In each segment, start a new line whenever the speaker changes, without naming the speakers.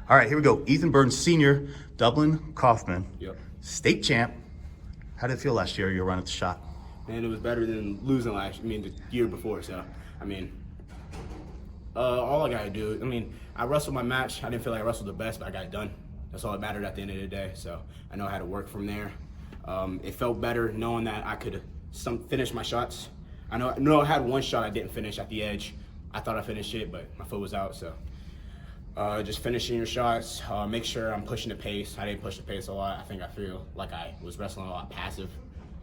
All right, here we go. Ethan Birden, senior, Dublin Kaufman,
Yep.
state champ. How did it feel last year? Your run at the shot.
And it was better than losing the year before. So, all I got to do, I wrestled my match. I didn't feel like I wrestled the best, but I got it done. That's all that mattered at the end of the day. So I know how to work from there. It felt better knowing that I could finish my shots. I know I had one shot I didn't finish at the edge. I thought I finished it, but my foot was out. So just finishing your shots, make sure I'm pushing the pace. I didn't push the pace a lot. I feel like I was wrestling a lot passive.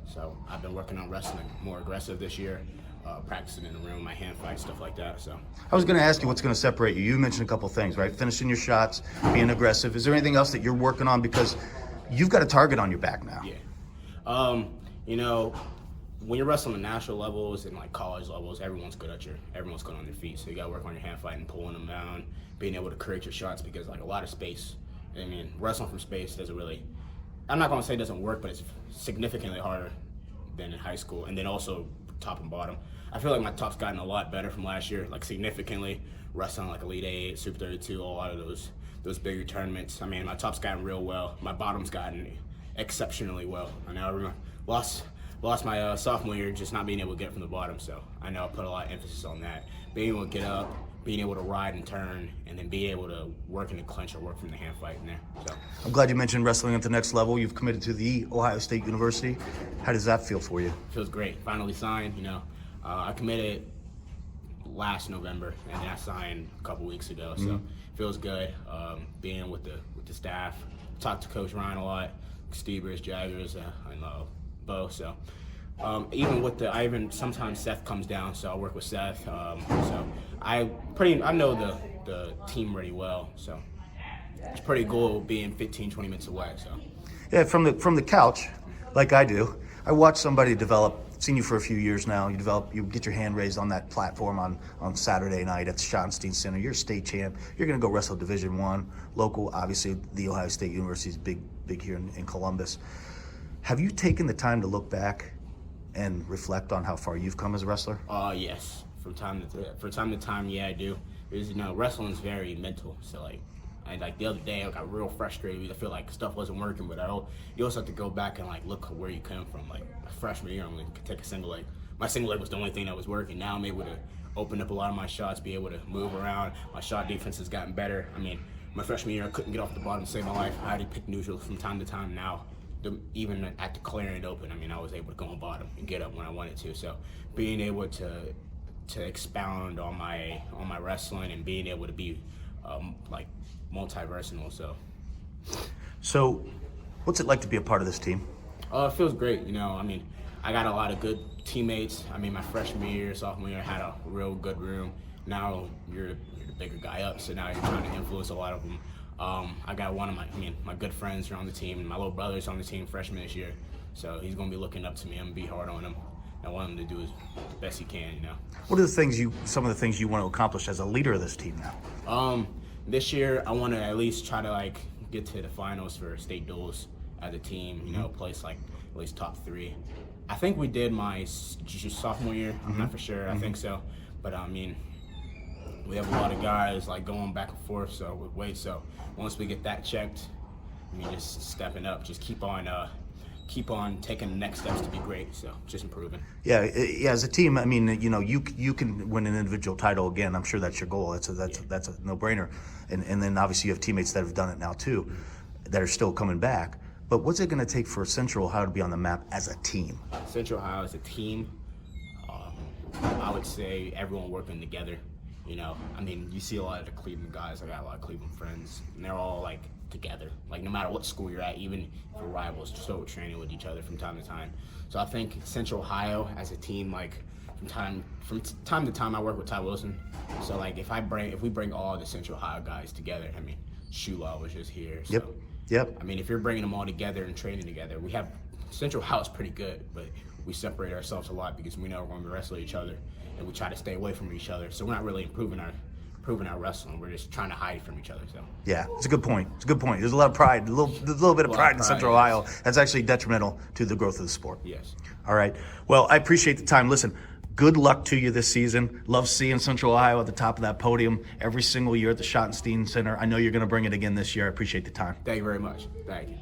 So I've been working on wrestling more aggressive this year, practicing in the room, my hand fight, stuff like that. So
I was going to ask you what's going to separate you. You mentioned a couple things, right? Finishing your shots, being aggressive. Is there anything else that you're working on? Because you've got a target on your back now.
Yeah. When you're wrestling at national levels and like college levels, everyone's good on their feet. So you got to work on your hand fight and pulling them down, being able to create your shots because like a lot of space. Wrestling from space doesn't really. I'm not going to say it doesn't work, but it's significantly harder than in high school. And then also top and bottom. I feel like my top's gotten a lot better from last year, like significantly. Wrestling like Elite 8, Super 32, a lot of those bigger tournaments. My top's gotten real well. My bottom's gotten exceptionally well. I know I lost my sophomore year just not being able to get from the bottom. So I know I put a lot of emphasis on that. Being able to get up, being able to ride and turn, and then being able to work in the clinch or work from the hand fight in there. So
I'm glad you mentioned wrestling at the next level. You've committed to the Ohio State University. How does that feel for you?
Feels great. Finally signed. I committed last November, and then I signed a couple weeks ago. So feels good. Being with the staff. Talked to Coach Ryan a lot, Steebers, Jaggers, and Bo. So even sometimes Seth comes down, so I work with Seth. So I know the team really well. So it's pretty cool being 15, 20 minutes away. So
Yeah, from the couch, like I do. I watch somebody develop. Seen you for a few years now. You get your hand raised on that platform on Saturday night at the Schottenstein Center. You're a state champ. You're going to go wrestle Division I, local. Obviously, the Ohio State University is big here in Columbus. Have you taken the time to look back and reflect on how far you've come as a wrestler?
Yes. From time to time, yeah, I do. Because wrestling is very mental. So the other day, I got real frustrated. I feel like stuff wasn't working, but you also have to go back and look where you come from. Like freshman year, I could take a single leg. My single leg was the only thing that was working. Now I'm able to open up a lot of my shots, be able to move around. My shot defense has gotten better. My freshman year, I couldn't get off the bottom to save my life. I had to pick neutrals from time to time. Now, even at the clearing it open, I was able to go on bottom and get up when I wanted to. So being able to expound on my wrestling and being able to be multi-versatile.
So what's it like to be a part of this team?
It feels great. I got a lot of good teammates. My freshman year, sophomore year, I had a real good room. Now you're the bigger guy up, so now you're trying to influence a lot of them. I got one of my good friends are on the team, and my little brother's on the team freshman this year. So he's going to be looking up to me. I'm going to be hard on him. I want him to do the best he can,
What are some of the things you want to accomplish as a leader of this team now?
This year, I want to at least try to get to the finals for state duels as a team. Place at least top 3. I think we did my sophomore year. I'm not for sure. I think so, but we have a lot of guys going back and forth. So with weight, so once we get that checked, just stepping up, just keep on taking the next steps to be great. So just improving.
Yeah, as a team, you can win an individual title again. I'm sure that's your goal. That's a no-brainer. And then obviously you have teammates that have done it now too, that are still coming back. But what's it going to take for Central Ohio to be on the map as a team?
Central Ohio as a team, I would say everyone working together. You see a lot of the Cleveland guys. I got a lot of Cleveland friends, and they're all together. No matter what school you're at, even if you're rivals, still training with each other from time to time. So I think Central Ohio as a team, from time to time, I work with Ty Wilson. So if we bring all the Central Ohio guys together, Shula was just here. So,
Yep.
If you're bringing them all together and training together, we have Central Ohio is pretty good, but we separate ourselves a lot because we know we're going to wrestle each other, and we try to stay away from each other. So we're not really improving our wrestling. We're just trying to hide from each other. So
yeah, it's a good point. There's a lot of pride, a little bit of pride in Central Ohio. That's actually detrimental to the growth of the sport.
Yes.
All right. Well, I appreciate the time. Listen, Good luck to you this season. Love seeing Central Ohio at the top of that podium every single year at the Schottenstein Center. I know you're going to bring it again this year. I appreciate the time.
Thank you very much. Thank you.